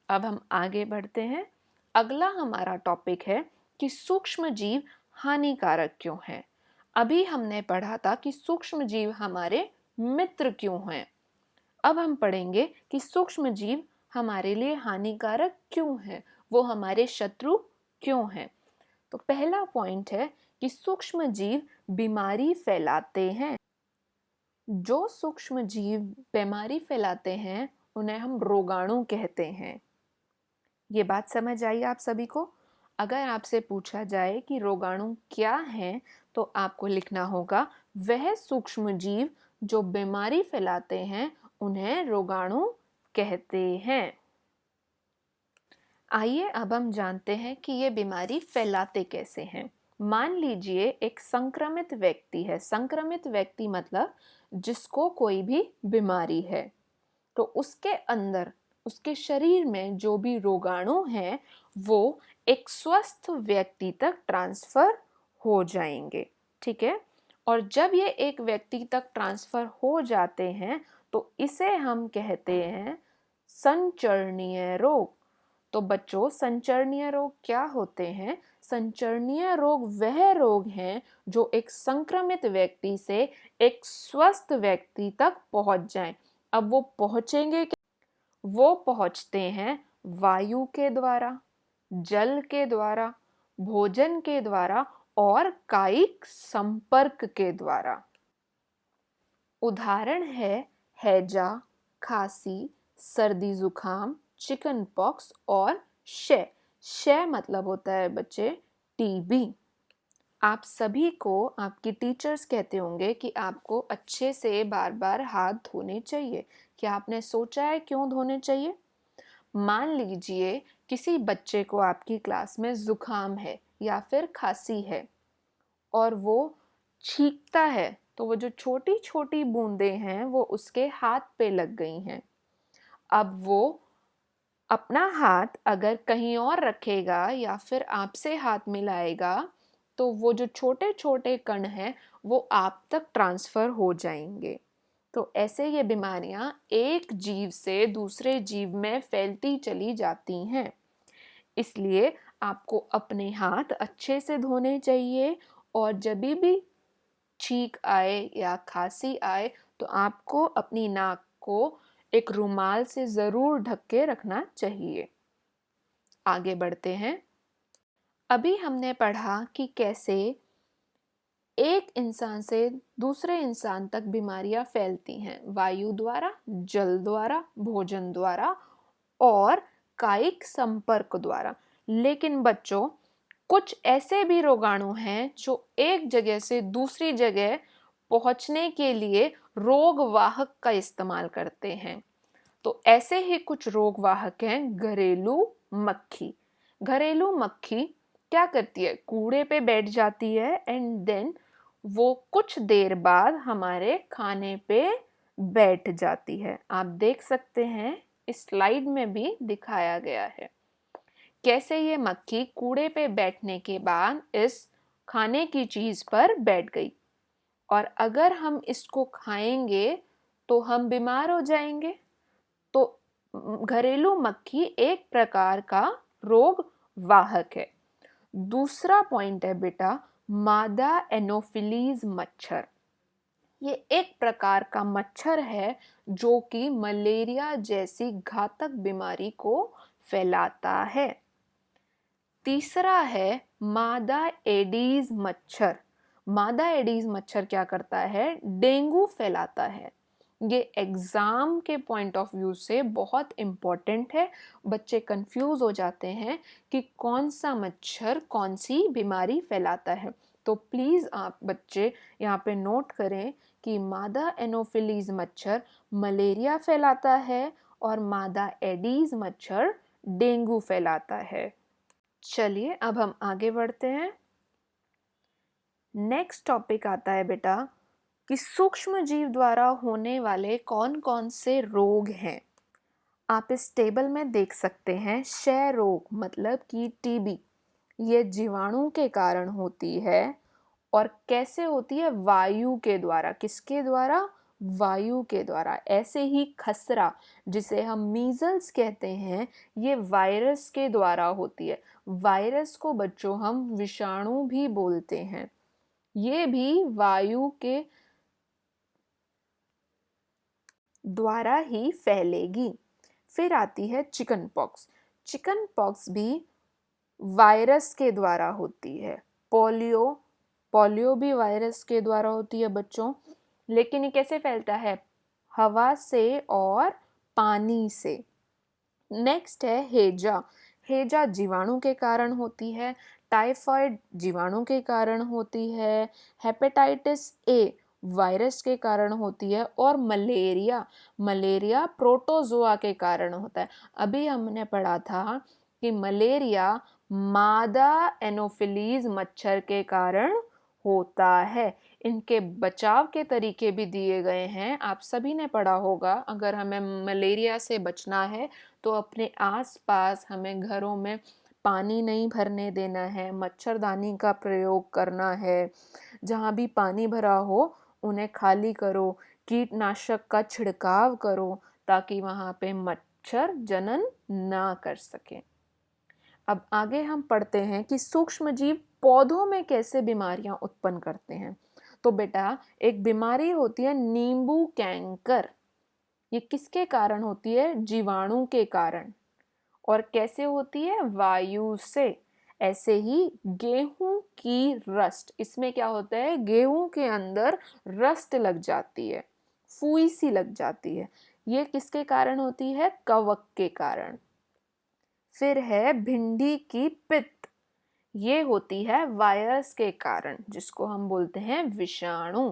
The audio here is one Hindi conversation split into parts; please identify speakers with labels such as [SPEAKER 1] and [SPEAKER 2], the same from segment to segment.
[SPEAKER 1] अब हम आगे बढ़ते हैं। अगला हमारा टॉपिक है कि सूक्ष्म जीव हानिकारक क्यों हैं। अभी हमने पढ़ा था कि सूक्ष्म जीव हमारे मित्र क्यों हैं। अब हम पढ़ेंगे कि सूक्ष्म जीव हमारे लिए हानिकारक क्यों हैं, वो हमारे शत्रु क्यों हैं। तो पहला पॉइंट है कि सूक्ष्म जीव बीमारी फैलाते हैं। जो सूक्ष्म जीव बीमारी फैलाते हैं उन्हें हम रोगाणु कहते हैं। ये बात समझ आई आप सभी को। अगर आपसे पूछा जाए कि रोगाणु क्या हैं, तो आपको लिखना होगा वह सूक्ष्म जीव जो बीमारी फैलाते हैं उन्हें रोगाणु कहते हैं। आइए अब हम जानते हैं कि ये बीमारी फैलाते कैसे हैं। मान लीजिए एक संक्रमित व्यक्ति है। संक्रमित व्यक्ति मतलब जिसको कोई भी बीमारी है, तो उसके अंदर उसके शरीर में जो भी रोगाणु हैं वो एक स्वस्थ व्यक्ति तक ट्रांसफर हो जाएंगे। ठीक है। और जब ये एक व्यक्ति तक ट्रांसफर हो जाते हैं तो इसे हम कहते हैं संचरणीय रोग। तो बच्चों, संचरणीय रोग क्या होते हैं? संचरणीय रोग वह रोग हैं जो एक संक्रमित व्यक्ति से एक स्वस्थ व्यक्ति तक पहुंच जाएं। अब वो पहुंचेंगे, वो पहुंचते हैं वायु के द्वारा, जल के द्वारा, भोजन के द्वारा और कायिक संपर्क के द्वारा। उदाहरण है हैजा, खांसी, सर्दी जुकाम, चिकन पॉक्स और क्षय। क्षय मतलब होता है बच्चे टीबी। आप सभी को आपकी टीचर्स कहते होंगे कि आपको अच्छे से बार बार हाथ धोने चाहिए। क्या आपने सोचा है क्यों धोने चाहिए? मान लीजिए किसी बच्चे को आपकी क्लास में जुकाम है या फिर खांसी है और वो छींकता है, तो वो जो छोटी छोटी बूंदें हैं वो उसके हाथ पे लग गई हैं। अब वो अपना हाथ अगर कहीं और रखेगा या फिर आपसे हाथ मिलाएगा तो वो जो छोटे छोटे कण हैं वो आप तक ट्रांसफर हो जाएंगे। तो ऐसे ये बीमारियां एक जीव से दूसरे जीव में फैलती चली जाती हैं। इसलिए आपको अपने हाथ अच्छे से धोने चाहिए और जब भी छींक आए या खांसी आए तो आपको अपनी नाक को एक रुमाल से ज़रूर ढक के रखना चाहिए। आगे बढ़ते हैं। अभी हमने पढ़ा कि कैसे एक इंसान से दूसरे इंसान तक बीमारियां फैलती हैं, वायु द्वारा, जल द्वारा, भोजन द्वारा और कायिक संपर्क द्वारा। लेकिन बच्चों, कुछ ऐसे भी रोगाणु हैं जो एक जगह से दूसरी जगह पहुंचने के लिए रोगवाहक का इस्तेमाल करते हैं। तो ऐसे ही कुछ रोगवाहक हैं घरेलू मक्खी। घरेलू मक्खी क्या करती है? कूड़े पे बैठ जाती है एंड देन वो कुछ देर बाद हमारे खाने पे बैठ जाती है। आप देख सकते हैं इस स्लाइड में भी दिखाया गया है कैसे ये मक्खी कूड़े पे बैठने के बाद इस खाने की चीज पर बैठ गई और अगर हम इसको खाएंगे तो हम बीमार हो जाएंगे। तो घरेलू मक्खी एक प्रकार का रोग वाहक है। दूसरा पॉइंट है बेटा मादा एनोफिलीज मच्छर। ये एक प्रकार का मच्छर है जो कि मलेरिया जैसी घातक बीमारी को फैलाता है। तीसरा है मादा एडीज मच्छर। मादा एडीज मच्छर क्या करता है? डेंगू फैलाता है। ये एग्जाम के पॉइंट ऑफ व्यू से बहुत इम्पोर्टेंट है। बच्चे कंफ्यूज हो जाते हैं कि कौन सा मच्छर कौन सी बीमारी फैलाता है। तो प्लीज़ आप बच्चे यहाँ पे नोट करें कि मादा एनोफिलीज मच्छर मलेरिया फैलाता है और मादा एडीज मच्छर डेंगू फैलाता है। चलिए अब हम आगे बढ़ते हैं। नेक्स्ट टॉपिक आता है बेटा कि सूक्ष्म जीव द्वारा होने वाले कौन कौन से रोग हैं। आप इस टेबल में देख सकते हैं क्षय रोग मतलब कि टीबी, ये जीवाणु के कारण होती है। और कैसे होती है? वायु के द्वारा। किसके द्वारा? वायु के द्वारा। ऐसे ही खसरा जिसे हम मीजल्स कहते हैं, ये वायरस के द्वारा होती है। वायरस को बच्चों हम विषाणु भी बोलते हैं। ये भी वायु के द्वारा ही फैलेगी। फिर आती है चिकन पॉक्स। चिकन पॉक्स भी वायरस के द्वारा होती है। पोलियो भी वायरस के द्वारा होती है बच्चों। लेकिन ये कैसे फैलता है? हवा से और पानी से। नेक्स्ट है हेजा। हेजा जीवाणु के कारण होती है। टाइफाइड जीवाणु के कारण होती है। हेपेटाइटिस ए वायरस के कारण होती है। और मलेरिया प्रोटोजोआ के कारण होता है। अभी हमने पढ़ा था कि मलेरिया मादा एनोफिलीज मच्छर के कारण होता है। इनके बचाव के तरीके भी दिए गए हैं, आप सभी ने पढ़ा होगा। अगर हमें मलेरिया से बचना है तो अपने आसपास हमें घरों में पानी नहीं भरने देना है, मच्छरदानी का प्रयोग करना है। जहाँ भी पानी भरा हो उन्हें खाली करो, कीटनाशक का छिड़काव करो ताकि वहाँ पे मच्छर जनन ना कर सके। अब आगे हम पढ़ते हैं कि सूक्ष्म जीव पौधों में कैसे बीमारियां उत्पन्न करते हैं। तो बेटा, एक बीमारी होती है नींबू कैंकर। ये किसके कारण होती है? जीवाणु के कारण। और कैसे होती है? वायु से। ऐसे ही गेहूं की रस्ट, इसमें क्या होता है? गेहूं के अंदर रस्ट लग जाती है, फुई सी लग जाती है। ये किसके कारण होती है? कवक के कारण। फिर है भिंडी की पित्त। ये होती है वायरस के कारण, जिसको हम बोलते हैं विषाणु।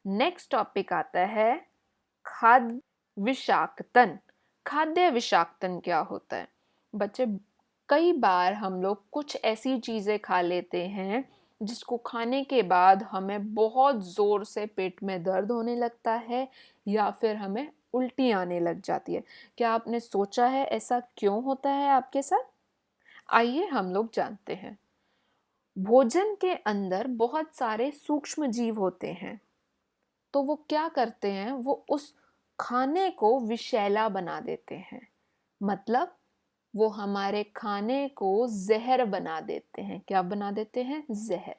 [SPEAKER 1] नेक्स्ट टॉपिक आता है खाद्य विषाक्तन। खाद्य विषाक्तन क्या होता है? बच्चे, कई बार हम लोग कुछ ऐसी चीजें खा लेते हैं जिसको खाने के बाद हमें बहुत जोर से पेट में दर्द होने लगता है या फिर हमें उल्टी आने लग जाती है। क्या आपने सोचा है ऐसा क्यों होता है आपके साथ? आइए हम लोग जानते हैं। भोजन के अंदर बहुत सारे सूक्ष्म जीव होते हैं, तो वो क्या करते हैं? वो उस खाने को विषैला बना देते हैं। मतलब वो हमारे खाने को जहर बना देते हैं। क्या बना देते हैं? जहर।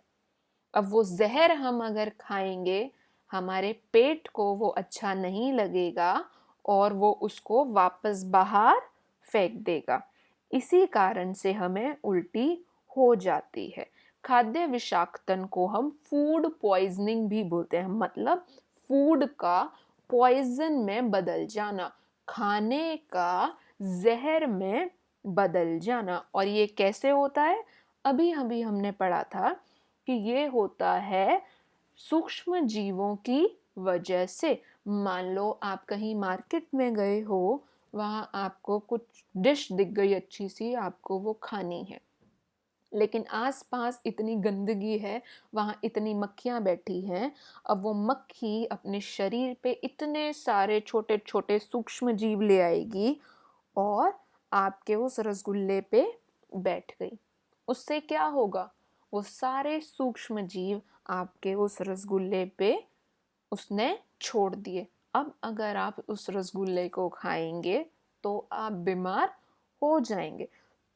[SPEAKER 1] अब वो जहर हम अगर खाएंगे, हमारे पेट को वो अच्छा नहीं लगेगा और वो उसको वापस बाहर फेंक देगा। इसी कारण से हमें उल्टी हो जाती है। खाद्य विषाक्तन को हम फूड पॉइजनिंग भी बोलते हैं। मतलब फूड का पॉइजन में बदल जाना, खाने का जहर में बदल जाना। और ये कैसे होता है? अभी अभी हमने पढ़ा था कि ये होता है सूक्ष्म जीवों की वजह से। मान लो आप कहीं मार्केट में गए हो, वहां आपको कुछ डिश दिख गई अच्छी सी, आपको वो खानी है, लेकिन आसपास इतनी गंदगी है, वहां इतनी मक्खियां बैठी हैं। अब वो मक्खी अपने शरीर पे इतने सारे छोटे छोटे सूक्ष्म जीव ले आएगी और आपके उस रसगुल्ले पे बैठ गई। उससे क्या होगा? वो सारे सूक्ष्म जीव आपके उस रसगुल्ले पे उसने छोड़ दिए। अब अगर आप उस रसगुल्ले को खाएंगे तो आप बीमार हो जाएंगे।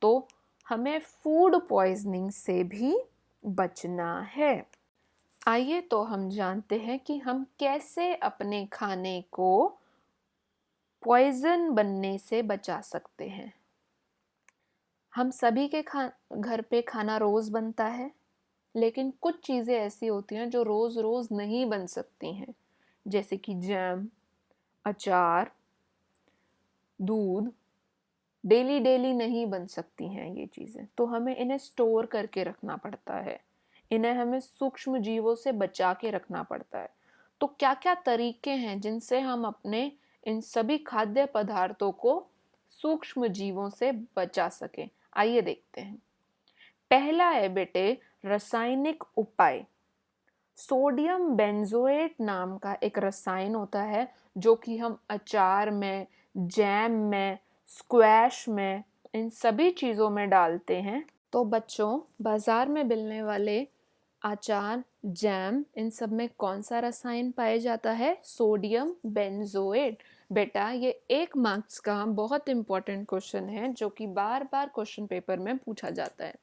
[SPEAKER 1] तो हमें फूड पॉइजनिंग से भी बचना है। आइए तो हम जानते हैं कि हम कैसे अपने खाने को पॉइजन बनने से बचा सकते हैं। हम सभी के घर पे खाना रोज बनता है, लेकिन कुछ चीज़ें ऐसी होती हैं जो रोज रोज नहीं बन सकती हैं, जैसे कि जैम, अचार, दूध। डेली डेली नहीं बन सकती हैं ये चीज़ें, तो हमें इन्हें स्टोर करके रखना पड़ता है। इन्हें हमें सूक्ष्म जीवों से बचा के रखना पड़ता है। तो क्या क्या तरीके हैं जिनसे हम अपने इन सभी खाद्य पदार्थों को सूक्ष्म जीवों से बचा सकें? आइए देखते हैं। पहला है बेटे रासायनिक उपाय। सोडियम बेंजोएट नाम का एक रसायन होता है जो कि हम अचार में, जैम में, स्क्वैश में, इन सभी चीज़ों में डालते हैं। तो बच्चों, बाजार में मिलने वाले अचार, जैम, इन सब में कौन सा रसायन पाया जाता है? Sodium benzoate. बेटा ये 1 मार्क्स का बहुत इंपॉर्टेंट क्वेश्चन है जो कि बार बार क्वेश्चन पेपर में पूछा जाता है,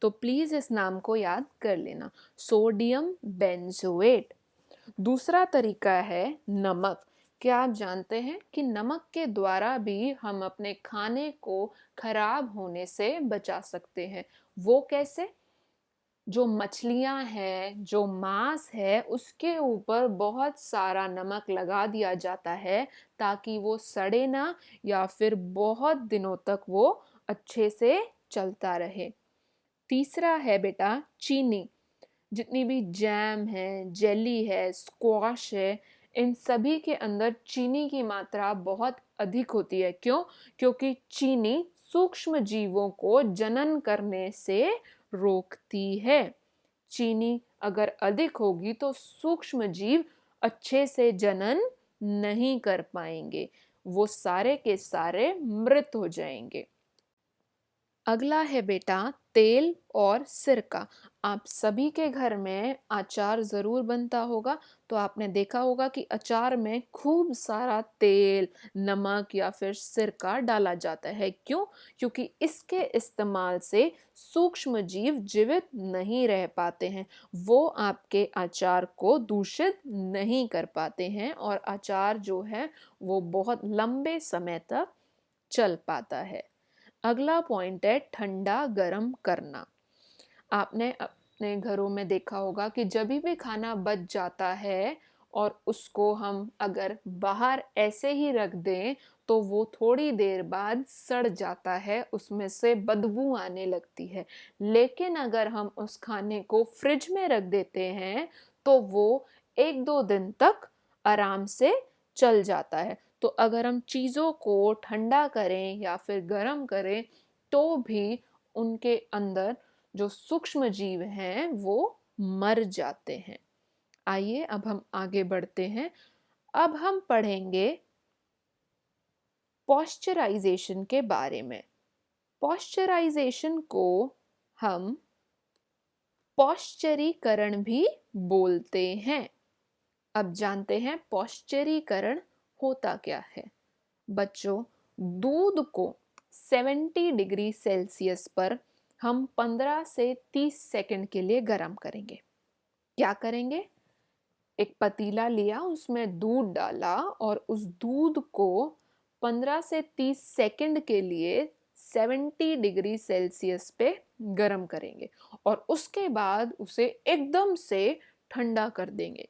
[SPEAKER 1] तो प्लीज इस नाम को याद कर लेना, सोडियम बेंजोएट। दूसरा तरीका है नमक। क्या आप जानते हैं कि नमक के द्वारा भी हम अपने खाने को खराब होने से बचा सकते हैं? वो कैसे? जो मछलियां हैं, जो मांस है, उसके ऊपर बहुत सारा नमक लगा दिया जाता है ताकि वो सड़े ना या फिर बहुत दिनों तक वो अच्छे से चलता रहे। तीसरा है बेटा चीनी। जितनी भी जैम है, जेली है, स्क्वाश है, इन सभी के अंदर चीनी की मात्रा बहुत अधिक होती है। क्यों? क्योंकि चीनी सूक्ष्म जीवों को जनन करने से रोकती है। चीनी अगर अधिक होगी तो सूक्ष्म जीव अच्छे से जनन नहीं कर पाएंगे, वो सारे के सारे मृत हो जाएंगे। अगला है बेटा तेल और सिरका। आप सभी के घर में अचार ज़रूर बनता होगा, तो आपने देखा होगा कि अचार में खूब सारा तेल, नमक या फिर सिरका डाला जाता है। क्यों? क्योंकि इसके इस्तेमाल से सूक्ष्म जीव जीवित नहीं रह पाते हैं, वो आपके अचार को दूषित नहीं कर पाते हैं और अचार जो है वो बहुत लंबे समय तक चल पाता है। अगला पॉइंट है ठंडा गरम करना। आपने अपने घरों में देखा होगा कि जब भी खाना बच जाता है और उसको हम अगर बाहर ऐसे ही रख दें तो वो थोड़ी देर बाद सड़ जाता है, उसमें से बदबू आने लगती है। लेकिन अगर हम उस खाने को फ्रिज में रख देते हैं तो वो 1-2 दिन तक आराम से चल जाता है। तो अगर हम चीज़ों को ठंडा करें या फिर गर्म करें तो भी उनके अंदर जो सूक्ष्म जीव हैं वो मर जाते हैं। आइए अब हम आगे बढ़ते हैं। अब हम पढ़ेंगे पॉस्चराइजेशन के बारे में। पॉस्चराइजेशन को हम पॉस्चरीकरण भी बोलते हैं। अब जानते हैं पॉस्चरीकरण होता क्या है। बच्चों, दूध को 70 डिग्री सेल्सियस पर हम 15 से 30 सेकंड के लिए गर्म करेंगे। क्या करेंगे? एक पतीला लिया, उसमें दूध डाला और उस दूध को 15 से 30 सेकंड के लिए 70 डिग्री सेल्सियस पे गर्म करेंगे और उसके बाद उसे एकदम से ठंडा कर देंगे।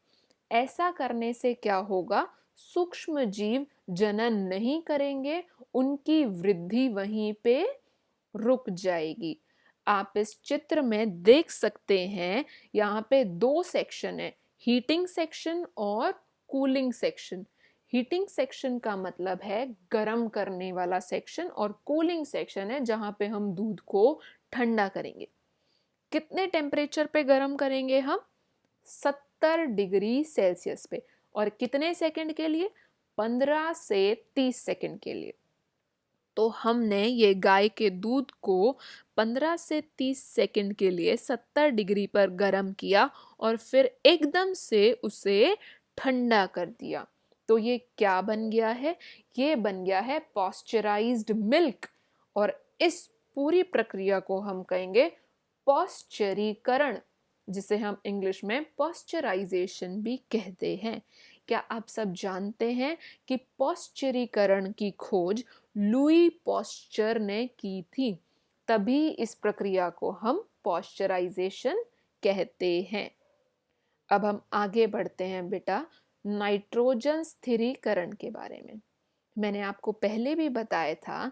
[SPEAKER 1] ऐसा करने से क्या होगा? सूक्ष्म जीव जनन नहीं करेंगे, उनकी वृद्धि वहीं पे रुक जाएगी। आप इस चित्र में देख सकते हैं, यहाँ पे 2 सेक्शन है, हीटिंग सेक्शन और कूलिंग सेक्शन। हीटिंग सेक्शन का मतलब है गर्म करने वाला सेक्शन और कूलिंग सेक्शन है जहाँ पे हम दूध को ठंडा करेंगे। कितने टेम्परेचर पे गर्म करेंगे हम? 70 डिग्री सेल्सियस पे। और कितने सेकंड के लिए? 15 से 30 सेकंड के लिए। तो हमने ये गाय के दूध को 15 से 30 सेकंड के लिए 70 डिग्री पर गर्म किया और फिर एकदम से उसे ठंडा कर दिया। तो ये क्या बन गया है? ये बन गया है पॉस्चराइज्ड मिल्क। और इस पूरी प्रक्रिया को हम कहेंगे पॉस्चरीकरण, जिसे हम इंग्लिश में पॉस्चराइजेशन भी कहते हैं। क्या आप सब जानते हैं कि पॉस्चरीकरण की खोज लुई पॉस्चर ने की थी? तभी इस प्रक्रिया को हम पॉस्चराइजेशन कहते हैं। अब हम आगे बढ़ते हैं बेटा नाइट्रोजन स्थिरीकरण के बारे में। मैंने आपको पहले भी बताया था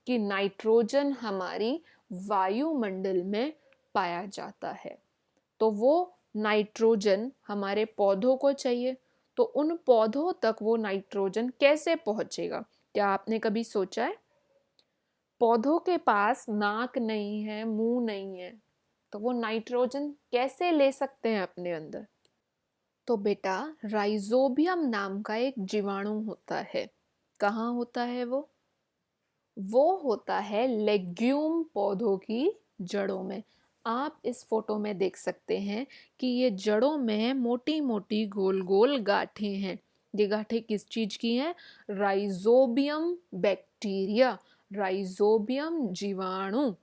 [SPEAKER 1] कि नाइट्रोजन हमारी वायुमंडल में पाया जाता है, तो वो नाइट्रोजन हमारे पौधों को चाहिए, तो उन पौधों तक वो नाइट्रोजन कैसे पहुंचेगा? क्या आपने कभी सोचा है? पौधों के पास नाक नहीं है, मुंह नहीं है, तो वो नाइट्रोजन कैसे ले सकते हैं अपने अंदर? तो बेटा राइजोबियम नाम का एक जीवाणु होता है। कहाँ होता है वो होता है लेग्यूम पौधों की जड़ों में। आप इस फोटो में देख सकते हैं कि ये जड़ों में मोटी मोटी गोल गोल गांठें हैं। ये गांठें किस चीज की हैं? राइजोबियम बैक्टीरिया, राइजोबियम जीवाणु।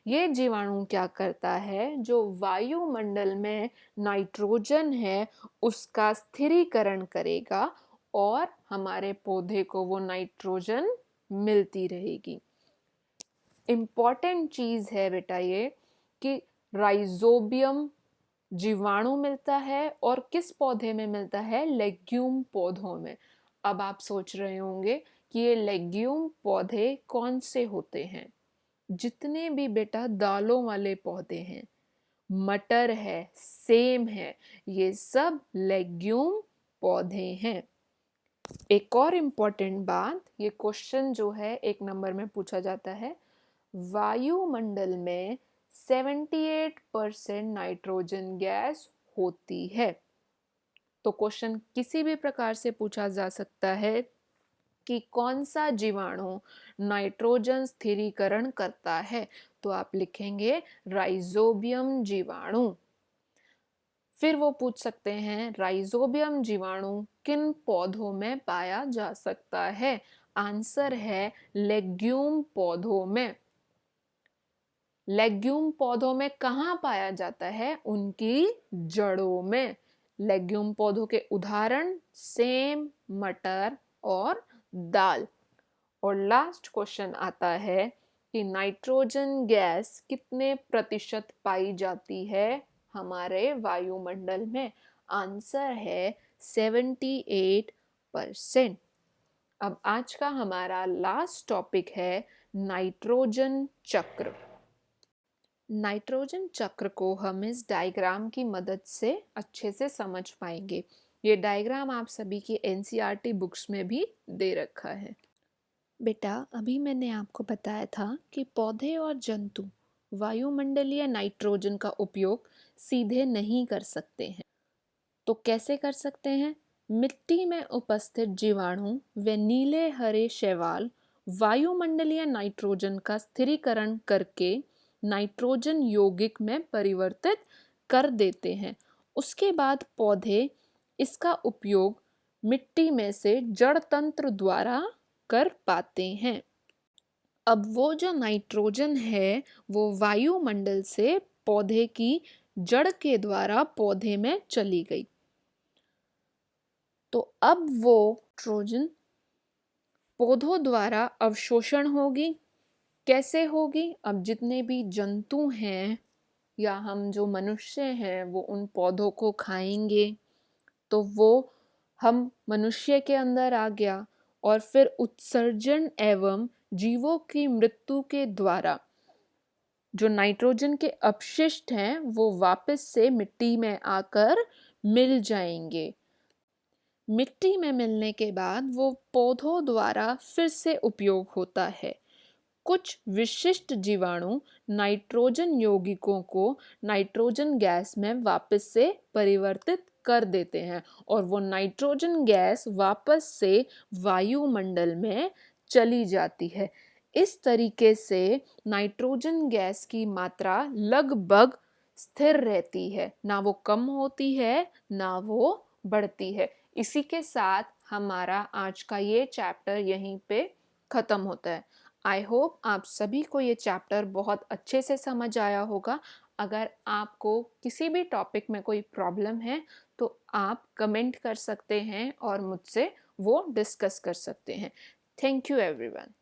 [SPEAKER 1] ये जीवाणु क्या करता है? जो वायुमंडल में नाइट्रोजन है उसका स्थिरीकरण करेगा और हमारे पौधे को वो नाइट्रोजन मिलती रहेगी। इम्पॉर्टेंट चीज है बेटा ये कि राइजोबियम जीवाणु मिलता है और किस पौधे में मिलता है? लेग्यूम पौधों में। अब आप सोच रहे होंगे कि ये लेग्यूम पौधे कौन से होते हैं? जितने भी बेटा दालों वाले पौधे हैं, मटर है, सेम है, ये सब लेग्यूम पौधे हैं। एक और इम्पोर्टेंट बात, ये क्वेश्चन जो है 1 नंबर में पूछा जाता है, वायुमंडल में 78% नाइट्रोजन गैस होती है। तो क्वेश्चन किसी भी प्रकार से पूछा जा सकता है कि कौन सा जीवाणु नाइट्रोजन स्थिरीकरण करता है, तो आप लिखेंगे राइजोबियम जीवाणु। फिर वो पूछ सकते हैं राइजोबियम जीवाणु किन पौधों में पाया जा सकता है? आंसर है लेग्यूम पौधों में। लेग्यूम पौधों में कहाँ पाया जाता है? उनकी जड़ों में। लेग्यूम पौधों के उदाहरण सेम, मटर और दाल। और लास्ट क्वेश्चन आता है कि नाइट्रोजन गैस कितने प्रतिशत पाई जाती है हमारे वायुमंडल में? आंसर है 78%। अब आज का हमारा लास्ट टॉपिक है नाइट्रोजन चक्र। नाइट्रोजन चक्र को हम इस डायग्राम की मदद से अच्छे से समझ पाएंगे। ये डायग्राम आप सभी की एनसीईआरटी बुक्स में भी दे रखा है। बेटा अभी मैंने आपको बताया था कि पौधे और जंतु वायुमंडलीय नाइट्रोजन का उपयोग सीधे नहीं कर सकते हैं। तो कैसे कर सकते हैं? मिट्टी में उपस्थित जीवाणु व नीले हरे शैवाल वायुमंडलीय नाइट्रोजन का स्थिरीकरण करके नाइट्रोजन यौगिक में परिवर्तित कर देते हैं। उसके बाद पौधे इसका उपयोग मिट्टी में से जड़ तंत्र द्वारा कर पाते हैं। अब वो जो नाइट्रोजन है वो वायुमंडल से पौधे की जड़ के द्वारा पौधे में चली गई। तो अब वो नाइट्रोजन पौधों द्वारा अवशोषण होगी। कैसे होगी? अब जितने भी जंतु हैं या हम जो मनुष्य हैं वो उन पौधों को खाएंगे तो वो हम मनुष्य के अंदर आ गया और फिर उत्सर्जन एवं जीवों की मृत्यु के द्वारा जो नाइट्रोजन के अपशिष्ट हैं वो वापस से मिट्टी में आकर मिल जाएंगे। मिट्टी में मिलने के बाद वो पौधों द्वारा फिर से उपयोग होता है। कुछ विशिष्ट जीवाणु नाइट्रोजन यौगिकों को नाइट्रोजन गैस में वापस से परिवर्तित कर देते हैं और वो नाइट्रोजन गैस वापस से वायुमंडल में चली जाती है। इस तरीके से नाइट्रोजन गैस की मात्रा लगभग स्थिर रहती है, ना वो कम होती है ना वो बढ़ती है। इसी के साथ हमारा आज का ये चैप्टर यहीं पे खत्म होता है। आई होप आप सभी को ये चैप्टर बहुत अच्छे से समझ आया होगा। अगर आपको किसी भी टॉपिक में कोई प्रॉब्लम है तो आप कमेंट कर सकते हैं और मुझसे वो डिस्कस कर सकते हैं। Thank you everyone.